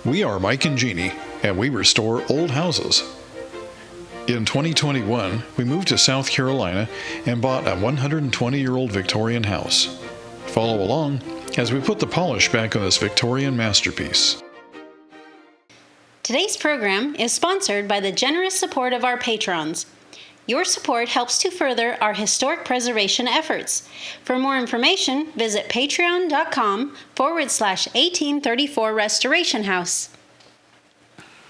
We are Mike and Jeannie, and we restore old houses. In 2021, we moved to South Carolina and bought a 120-year-old Victorian house. Follow along as we put the polish back on this Victorian masterpiece. Today's program is sponsored by the generous support of our patrons. Your support helps to further our historic preservation efforts. For more information, visit patreon.com/1834 Restoration House.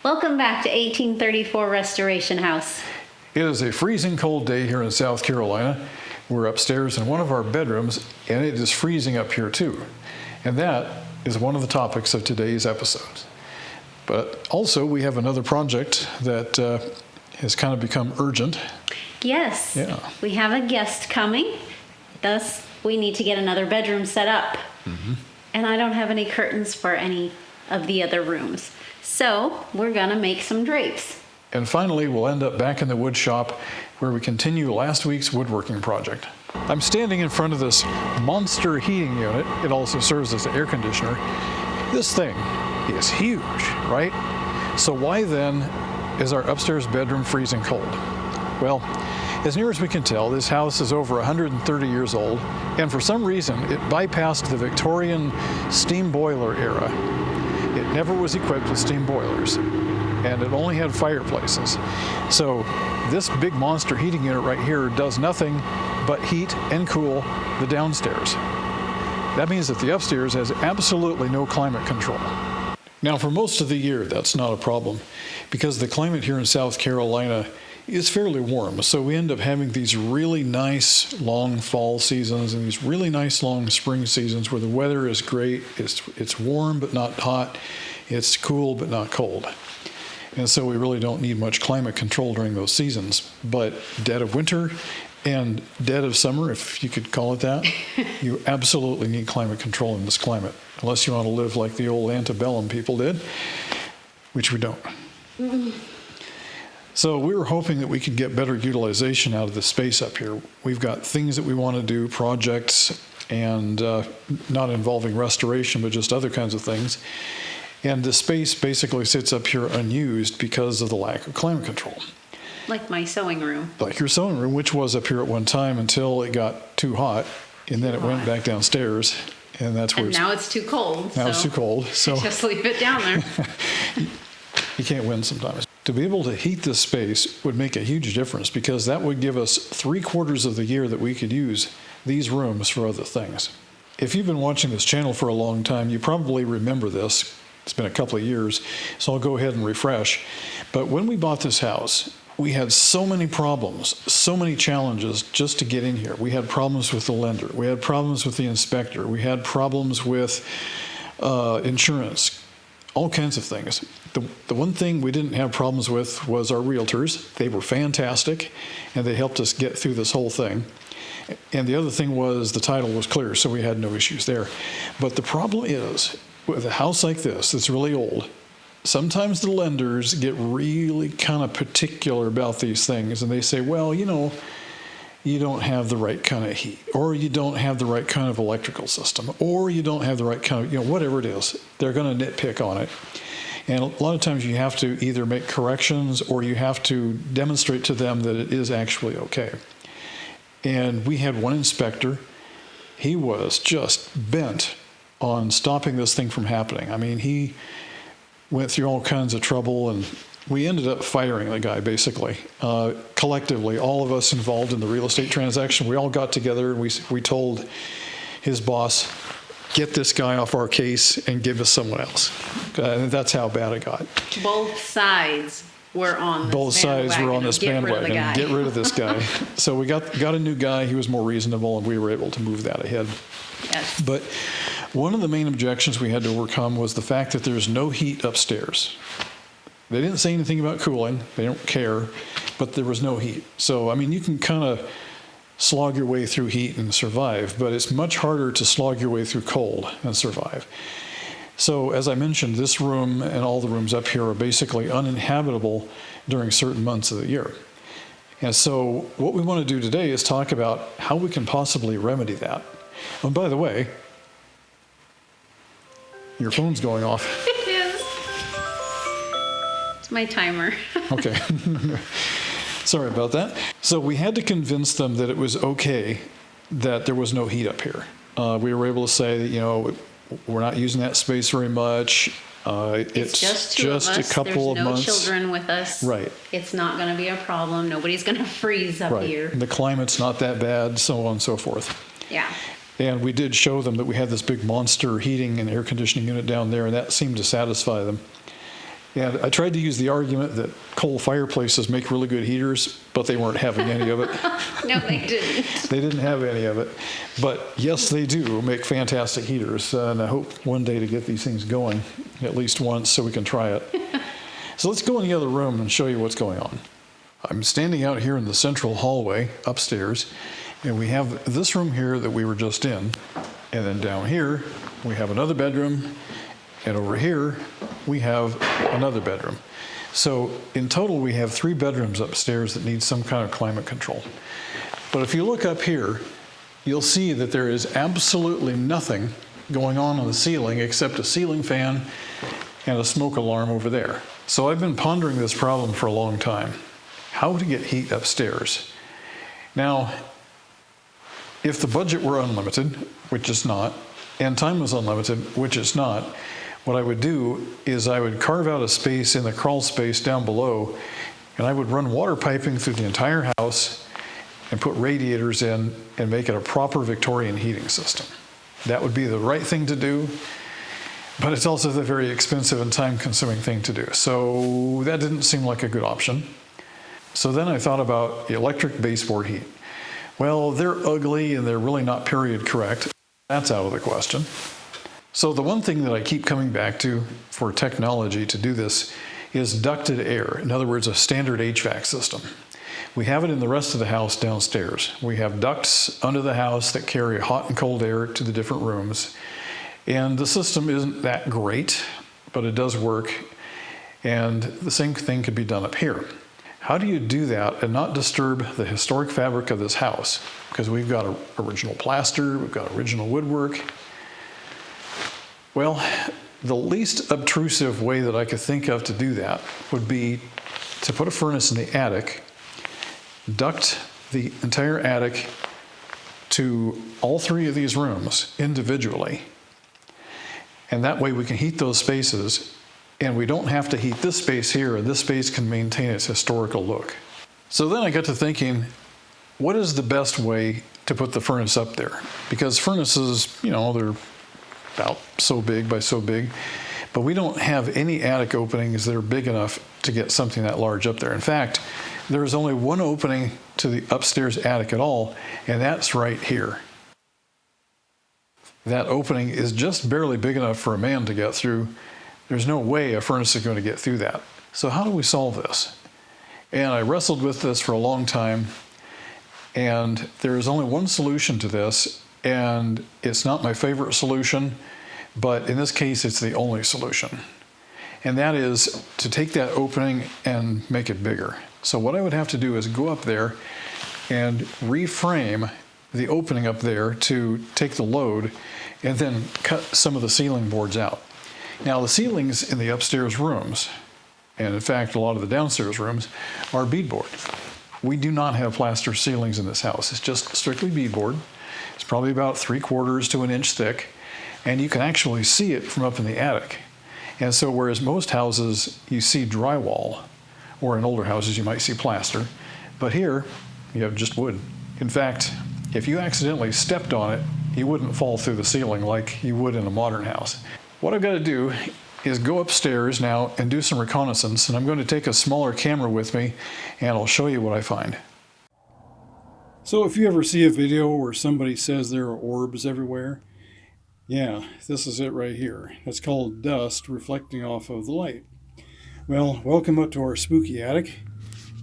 Welcome back to 1834 Restoration House. It is a freezing cold day here in South Carolina. We're upstairs in one of our bedrooms, and it is freezing up here too. And that is one of the topics of today's episode. But also, we have another project that has kind of become urgent. Yes. Yeah. We have a guest coming. Thus, we need to get another bedroom set up. Mm-hmm. And I don't have any curtains for any of the other rooms. So, we're going to make some drapes. And finally, we'll end up back in the wood shop where we continue last week's woodworking project. I'm standing in front of this monster heating unit. It also serves as an air conditioner. This thing is huge, right? So why then is our upstairs bedroom freezing cold? Well, as near as we can tell, this house is over 130 years old, and for some reason, it bypassed the Victorian steam boiler era. It never was equipped with steam boilers, and it only had fireplaces. So this big monster heating unit right here does nothing but heat and cool the downstairs. That means that the upstairs has absolutely no climate control. Now, for most of the year, that's not a problem, because the climate here in South Carolina is fairly warm. So we end up having these really nice long fall seasons and these really nice long spring seasons where the weather is great. It's warm but not hot. It's cool but not cold. And so we really don't need much climate control during those seasons. But dead of winter and dead of summer, if you could call it that, you absolutely need climate control in this climate, unless you want to live like the old antebellum people did, which we don't. Mm-hmm. So we were hoping that we could get better utilization out of the space up here. We've got things that we want to do, projects, and not involving restoration, but just other kinds of things. And the space basically sits up here unused because of the lack of climate control. Like my sewing room. Like your sewing room, which was up here at one time until it got too hot, and then it went back downstairs, and that's where. And now it's too cold. Now it's too cold, so just leave it down there. You can't win sometimes. To be able to heat this space would make a huge difference, because that would give us 3/4 of the year that we could use these rooms for other things. If you've been watching this channel for a long time, you probably remember this. It's been a couple of years, so I'll go ahead and refresh. But when we bought this house, we had so many problems, so many challenges just to get in here. We had problems with the lender. We had problems with the inspector. We had problems with insurance, all kinds of things. The one thing we didn't have problems with was our realtors. They were fantastic, and they helped us get through this whole thing. And the other thing was the title was clear, so we had no issues there. But the problem is, with a house like this that's really old, sometimes the lenders get really kind of particular about these things, and they say, well, you know, you don't have the right kind of heat, or you don't have the right kind of electrical system, or you don't have the right kind of, whatever it is, they're going to nitpick on it. And a lot of times you have to either make corrections or you have to demonstrate to them that it is actually okay. And we had one inspector. He was just bent on stopping this thing from happening. I mean, he went through all kinds of trouble, and we ended up firing the guy, basically. Collectively, all of us involved in the real estate transaction, we all got together and we told his boss, get this guy off our case and give us someone else. That's how bad it got. Both sides were on this Both sides were on this bandwagon. Get rid of this guy. So we got a new guy. He was more reasonable, and we were able to move that ahead. Yes. But one of the main objections we had to overcome was the fact that there's no heat upstairs. They didn't say anything about cooling. They don't care, but there was no heat. So, I mean, you can kind of slog your way through heat and survive, but it's much harder to slog your way through cold and survive. So, as I mentioned, this room and all the rooms up here are basically uninhabitable during certain months of the year. And so what we want to do today is talk about how we can possibly remedy that. And by the way, your phone's going off. It is. It's my timer. Okay. Sorry about that. So we had to convince them that it was okay that there was no heat up here. We were able to say that, we're not using that space very much. It's just two of us. a couple There's of months. no children with us. Right. It's not going to be a problem. Nobody's going to freeze up Right. here. The climate's not that bad, so on and so forth. Yeah. And we did show them that we had this big monster heating and air conditioning unit down there, and that seemed to satisfy them. And I tried to use the argument that coal fireplaces make really good heaters, but they weren't having any of it. No, they didn't. They didn't have any of it. But yes, they do make fantastic heaters. And I hope one day to get these things going at least once so we can try it. So let's go in the other room and show you what's going on. I'm standing out here in the central hallway upstairs, and we have this room here that we were just in. And then down here, we have another bedroom. And over here, we have another bedroom. So in total, we have 3 bedrooms upstairs that need some kind of climate control. But if you look up here, you'll see that there is absolutely nothing going on the ceiling except a ceiling fan and a smoke alarm over there. So I've been pondering this problem for a long time. How to get heat upstairs. Now, if the budget were unlimited, which it's not, and time was unlimited, which it's not, what I would do is I would carve out a space in the crawl space down below, and I would run water piping through the entire house and put radiators in and make it a proper Victorian heating system. That would be the right thing to do, but it's also the very expensive and time-consuming thing to do. So that didn't seem like a good option. So then I thought about electric baseboard heat. Well, they're ugly and they're really not period correct. That's out of the question. So the one thing that I keep coming back to for technology to do this is ducted air. In other words, a standard HVAC system. We have it in the rest of the house downstairs. We have ducts under the house that carry hot and cold air to the different rooms. And the system isn't that great, but it does work. And the same thing could be done up here. How do you do that and not disturb the historic fabric of this house? Because we've got original plaster, we've got original woodwork. Well, the least obtrusive way that I could think of to do that would be to put a furnace in the attic, duct the entire attic to all 3 of these rooms individually. And that way we can heat those spaces, and we don't have to heat this space here, and this space can maintain its historical look. So then I got to thinking, what is the best way to put the furnace up there? Because furnaces, they're about so big by so big, but we don't have any attic openings that are big enough to get something that large up there. In fact, there is only one opening to the upstairs attic at all, and that's right here. That opening is just barely big enough for a man to get through. There's no way a furnace is going to get through that. So how do we solve this? And I wrestled with this for a long time, and there is only one solution to this, and it's not my favorite solution, but in this case, it's the only solution. And that is to take that opening and make it bigger. So what I would have to do is go up there and reframe the opening up there to take the load and then cut some of the ceiling boards out. Now the ceilings in the upstairs rooms, and in fact a lot of the downstairs rooms, are beadboard. We do not have plaster ceilings in this house. It's just strictly beadboard. It's probably about 3/4 to an inch thick, and you can actually see it from up in the attic. And so whereas most houses you see drywall, or in older houses you might see plaster, but here you have just wood. In fact, if you accidentally stepped on it, you wouldn't fall through the ceiling like you would in a modern house. What I've got to do is go upstairs now and do some reconnaissance, and I'm going to take a smaller camera with me and I'll show you what I find. So if you ever see a video where somebody says there are orbs everywhere, yeah, this is it right here. It's called dust reflecting off of the light. Well, welcome up to our spooky attic,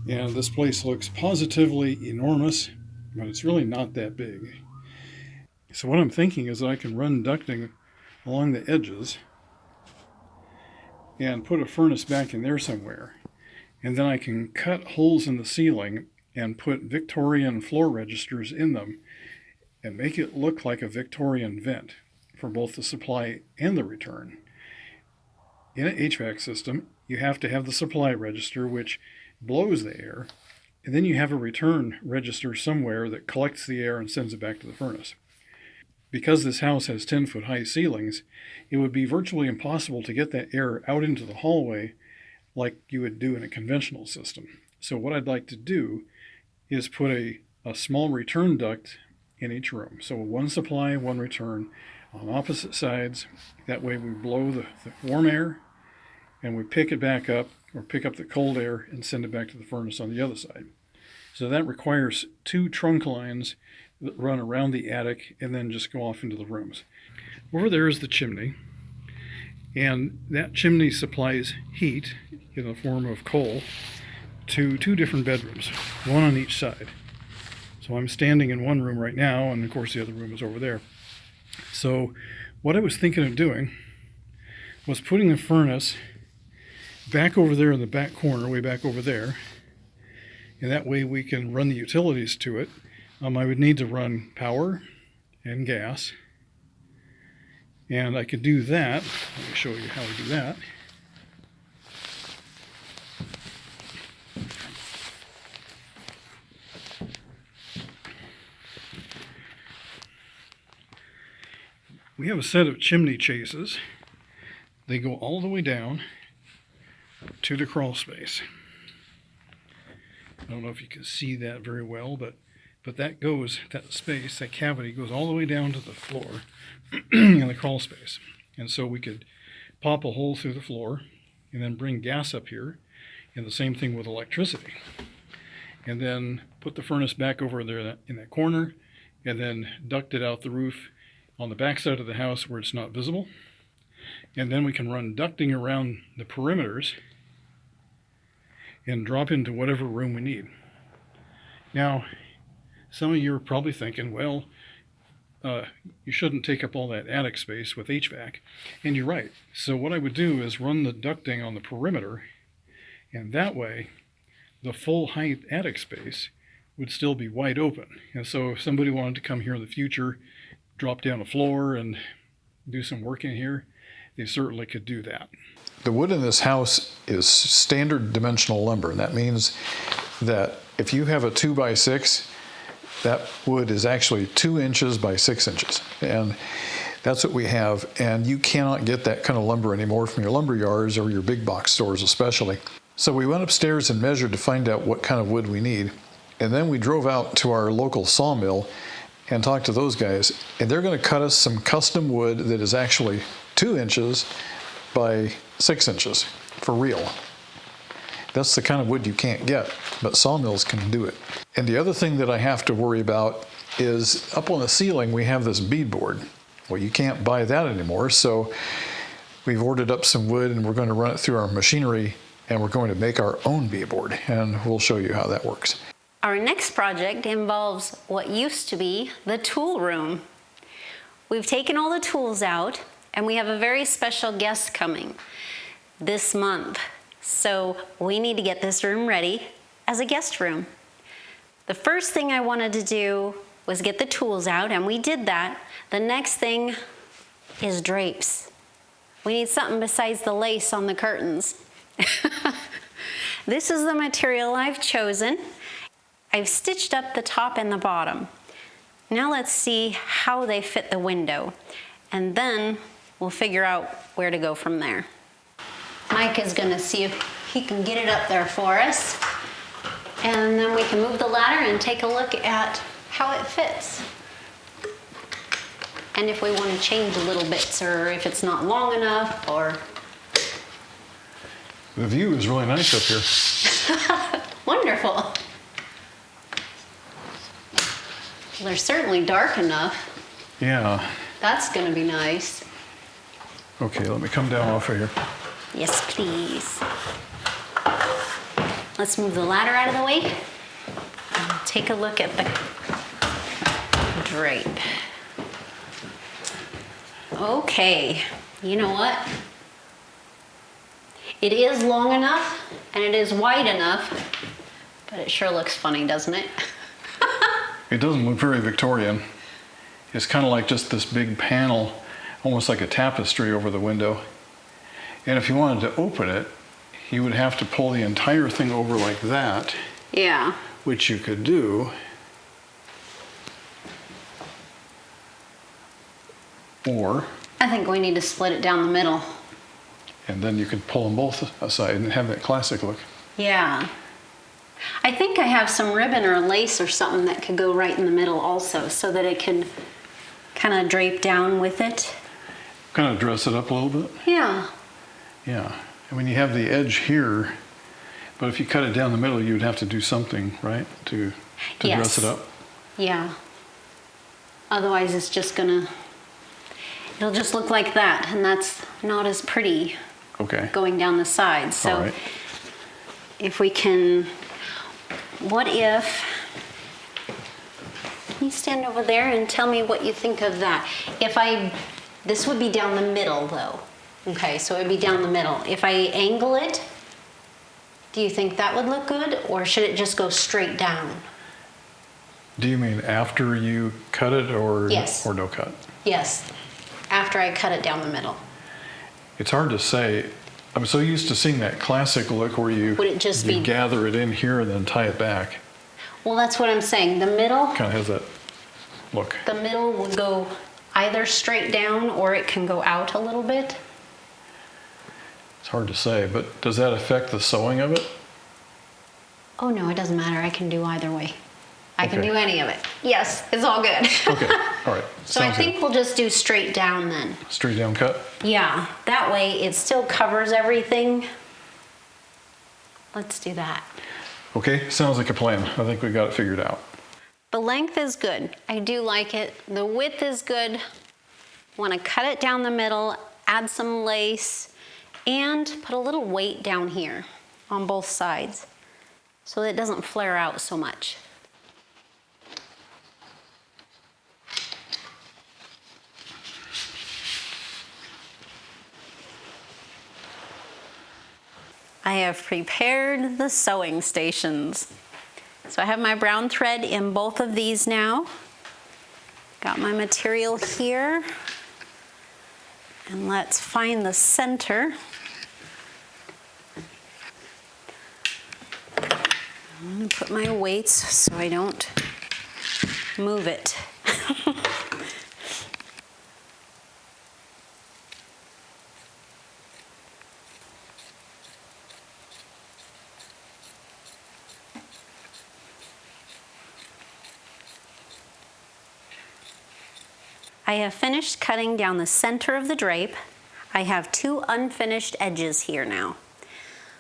and this place looks positively enormous, but it's really not that big. So what I'm thinking is that I can run ducting along the edges and put a furnace back in there somewhere, and then I can cut holes in the ceiling and put Victorian floor registers in them and make it look like a Victorian vent for both the supply and the return. In an HVAC system, you have to have the supply register, which blows the air, and then you have a return register somewhere that collects the air and sends it back to the furnace. Because this house has 10-foot high ceilings, it would be virtually impossible to get that air out into the hallway like you would do in a conventional system. So what I'd like to do is put a small return duct in each room. So one supply, one return on opposite sides. That way we blow the warm air and we pick it back up, or pick up the cold air and send it back to the furnace on the other side. So that requires 2 trunk lines that run around the attic and then just go off into the rooms. Over there is the chimney, and that chimney supplies heat in the form of coal to 2 different bedrooms, one on each side. So I'm standing in one room right now, and of course the other room is over there. So what I was thinking of doing was putting the furnace back over there in the back corner, way back over there, and that way we can run the utilities to it. I would need to run power and gas, and I could do that. Let me show you how we do that. We have a set of chimney chases. They go all the way down to the crawl space. I don't know if you can see that very well, but that space, that cavity goes all the way down to the floor in the crawl space. And so we could pop a hole through the floor and then bring gas up here, and the same thing with electricity. And then put the furnace back over there in that corner, and then duct it out the roof on the back side of the house where it's not visible. And then we can run ducting around the perimeters and drop into whatever room we need. Now, some of you are probably thinking, well, you shouldn't take up all that attic space with HVAC. And you're right. So what I would do is run the ducting on the perimeter, and that way the full height attic space would still be wide open. And so if somebody wanted to come here in the future, drop down a floor and do some work in here, they certainly could do that. The wood in this house is standard dimensional lumber, and that means that if you have a 2x6, that wood is actually 2 inches by 6 inches. And that's what we have. And you cannot get that kind of lumber anymore from your lumber yards or your big box stores especially. So we went upstairs and measured to find out what kind of wood we need. And then we drove out to our local sawmill and talked to those guys. And they're going to cut us some custom wood that is actually 2 inches by 6 inches for real. That's the kind of wood you can't get, but sawmills can do it. And the other thing that I have to worry about is up on the ceiling we have this beadboard. Well, you can't buy that anymore, so we've ordered up some wood and we're going to run it through our machinery, and we're going to make our own beadboard, and we'll show you how that works. Our next project involves what used to be the tool room. We've taken all the tools out, and we have a very special guest coming this month. So we need to get this room ready as a guest room. The first thing I wanted to do was get the tools out, and we did that. The next thing is drapes. We need something besides the lace on the curtains. This is the material I've chosen. I've stitched up the top and the bottom. Now let's see how they fit the window, and then we'll figure out where to go from there. Mike is going to see if he can get it up there for us, and then we can move the ladder and take a look at how it fits. And if we want to change little bits, or if it's not long enough, or... The view is really nice up here. Wonderful. Well, they're certainly dark enough. Yeah. That's going to be nice. Okay, let me come down off of here. Yes, please. Let's move the ladder out of the way and take a look at the drape. Okay, you know what? It is long enough and it is wide enough, but it sure looks funny, doesn't it? It doesn't look very Victorian. It's kind of like just this big panel, almost like a tapestry over the window. And if you wanted to open it, you would have to pull the entire thing over like that, Yeah. which you could do. Or, I think we need to split it down the middle. and then you could pull them both aside and have that classic look. Yeah. I think I have some ribbon or lace or something that could go right in the middle also, so that it can kind of drape down with it. Kind of dress it up a little bit. Yeah. Yeah. And when you have the edge here, but if you cut it down the middle, you'd have to do something, right, to Yes. dress it up. Yeah. Otherwise, it's just gonna, it'll just look like that, and that's not as pretty Okay. going down the sides. So All right. if we can, what if, can you stand over there and tell me what you think of that? This would be down the middle though. Okay, so it would be down the middle. If I angle it, do you think that would look good, or should it just go straight down? Do you mean after you cut it, or Yes. or no cut? Yes, after I cut it down the middle. It's hard to say. I'm so used to seeing that classic look where you, Would it just you be- gather it in here and then tie it back. Well, that's what I'm saying. The middle Kind of has that look. would go either straight down, or it can go out a little bit. It's hard to say, but does that affect the sewing of it? Oh no, it doesn't matter. I can do either way. I can Okay. do any of it. Yes, it's all good. Okay, all right. So I Sounds think good. we'll just do straight down then. Straight down cut? Yeah, that way it still covers everything. Let's do that. Okay, sounds like a plan. I think we got it figured out. The length is good. I do like it. The width is good. Want to cut it down the middle, add some lace, and put a little weight down here on both sides so that it doesn't flare out so much. I have prepared the sewing stations. So I have my brown thread in both of these now. Got my material here. And let's find the center. I'm gonna put my weights so I don't move it. I have finished cutting down the center of the drape. I have two unfinished edges here now.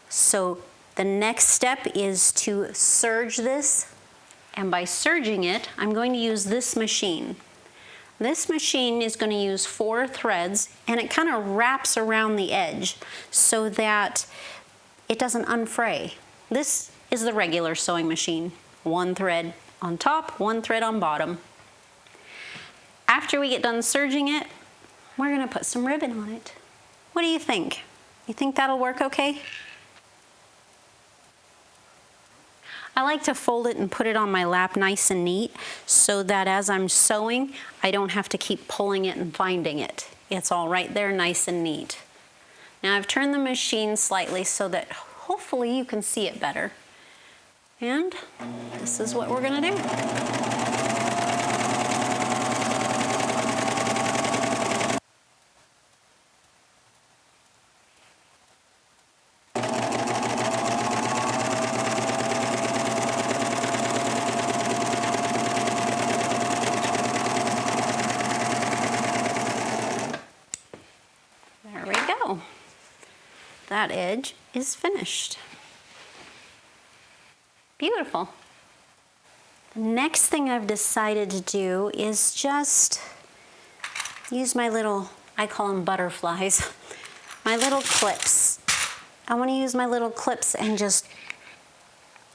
So the next step is to serge this, and by serging it, I'm going to use this machine. This machine is going to use 4 threads, and it kind of wraps around the edge so that it doesn't unfray. This is the regular sewing machine. 1 thread on top, 1 thread on bottom. After we get done serging it, we're gonna put some ribbon on it. What do you think? You think that'll work okay? I like to fold it and put it on my lap nice and neat so that as I'm sewing, I don't have to keep pulling it and finding it. It's all right there nice and neat. Now I've turned the machine slightly so that hopefully you can see it better. And this is what we're gonna do. There we go. That edge is finished. Beautiful. The next thing I've decided to do is just use my little, I call them butterflies, my little clips. I want to use my little clips and just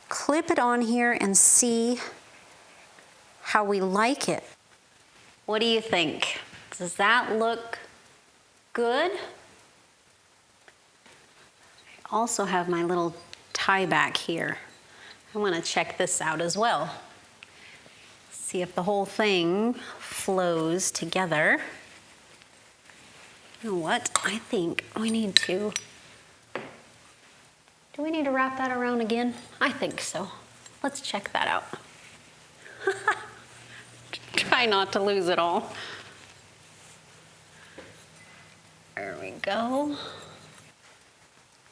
clip it on here and see how we like it. What do you think? Does that look good? I also have my little tie back here. I want to check this out as well. See if the whole thing flows together. You know what? I think we need to Do we need to wrap that around again? I think so. Let's check that out. Try not to lose it all. There we go.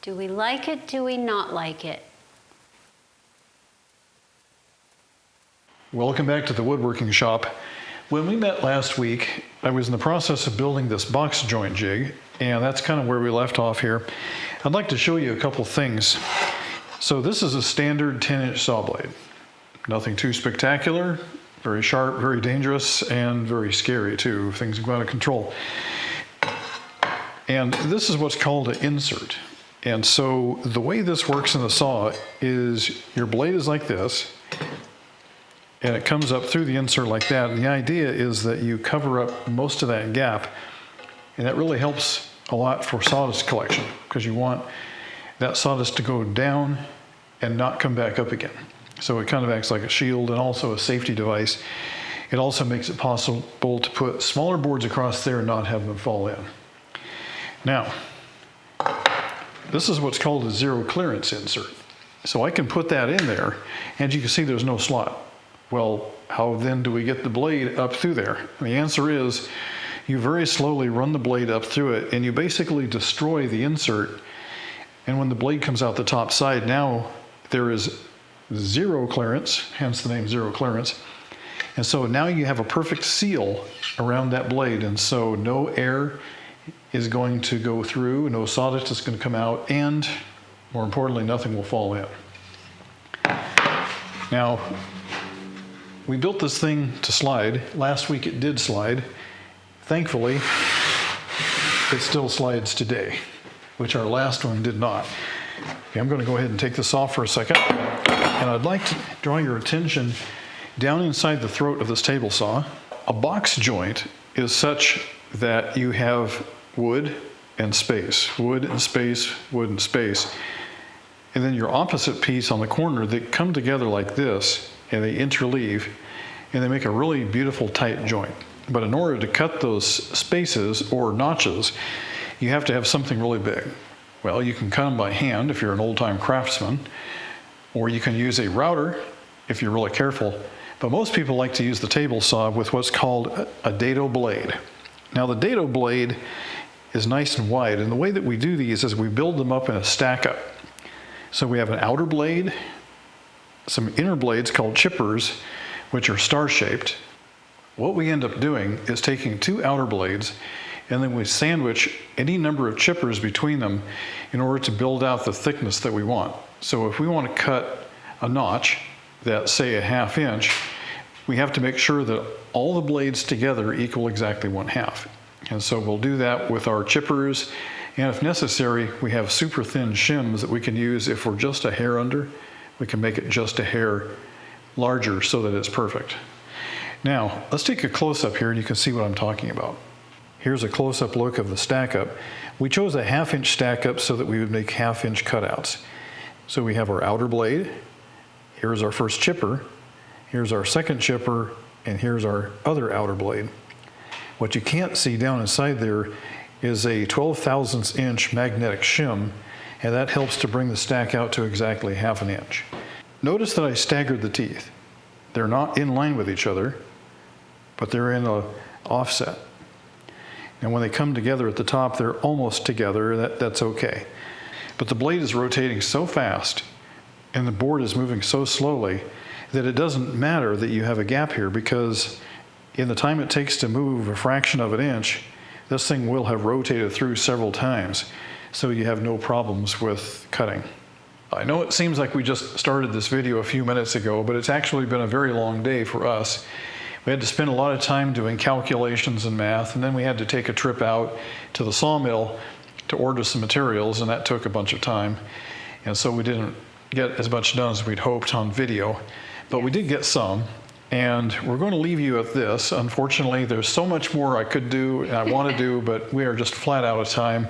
Do we like it? Do we not like it? Welcome back to the woodworking shop. When we met last week, I was in the process of building this box joint jig, and that's kind of where we left off here. I'd like to show you a couple things. So this is a standard 10-inch saw blade. Nothing too spectacular, very sharp, very dangerous, and very scary too if things go out of control. And this is what's called an insert. And so the way this works in the saw is your blade is like this, and it comes up through the insert like that. And the idea is that you cover up most of that gap, and that really helps a lot for sawdust collection because you want that sawdust to go down and not come back up again. So it kind of acts like a shield and also a safety device. It also makes it possible to put smaller boards across there and not have them fall in. Now, this is what's called a zero clearance insert. So I can put that in there, and you can see there's no slot. Well, how then do we get the blade up through there? And the answer is you very slowly run the blade up through it, and you basically destroy the insert. And when the blade comes out the top side, now there is zero clearance, hence the name zero clearance. And so now you have a perfect seal around that blade, and so no air is going to go through, no sawdust is going to come out, and more importantly, nothing will fall in. Now, we built this thing to slide. Last week it did slide. Thankfully, it still slides today, which our last one did not. Okay, I'm going to go ahead and take this off for a second. And I'd like to draw your attention down inside the throat of this table saw. A box joint is such that you have wood and space, wood and space, wood and space. And then your opposite piece on the corner, they come together like this, and they interleave, and they make a really beautiful tight joint. But in order to cut those spaces or notches, you have to have something really big. Well, you can cut them by hand if you're an old-time craftsman, or you can use a router if you're really careful. But most people like to use the table saw with what's called a dado blade. Now the dado blade is nice and wide, and the way that we do these is we build them up in a stack up. So we have an outer blade, some inner blades called chippers, which are star-shaped. What we end up doing is taking two outer blades, and then we sandwich any number of chippers between them in order to build out the thickness that we want. So if we want to cut a notch that's, say, a 1/2 inch, we have to make sure that all the blades together equal exactly 1/2. And so we'll do that with our chippers, and if necessary, we have super thin shims that we can use. If we're just a hair under, we can make it just a hair larger so that it's perfect. Now, let's take a close-up here and you can see what I'm talking about. Here's a close-up look of the stack-up. We chose a 1/2 inch stack-up so that we would make 1/2 inch cutouts. So we have our outer blade, here's our first chipper, here's our second chipper, and here's our other outer blade. What you can't see down inside there is a 12/1000 inch magnetic shim, and that helps to bring the stack out to exactly 1/2 inch. Notice that I staggered the teeth. They're not in line with each other, but they're in an offset. And when they come together at the top, they're almost together. That's okay. But the blade is rotating so fast and the board is moving so slowly that it doesn't matter that you have a gap here, because in the time it takes to move a fraction of an inch, this thing will have rotated through several times, so you have no problems with cutting. I know it seems like we just started this video a few minutes ago, but it's actually been a very long day for us. We had to spend a lot of time doing calculations and math, and then we had to take a trip out to the sawmill to order some materials, and that took a bunch of time. And so we didn't get as much done as we'd hoped on video, but we did get some. And we're going to leave you at this. Unfortunately, there's so much more I could do and I want to do, but we are just flat out of time.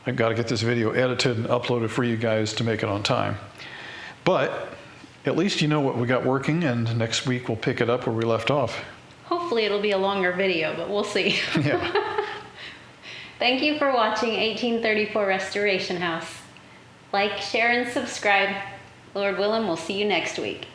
I've got to get this video edited and uploaded for you guys to make it on time. But at least you know what we got working, and next week we'll pick it up where we left off. Hopefully it'll be a longer video, but we'll see. Yeah. Thank you for watching 1834 Restoration House. Like, share, and subscribe. Lord willing, we'll see you next week.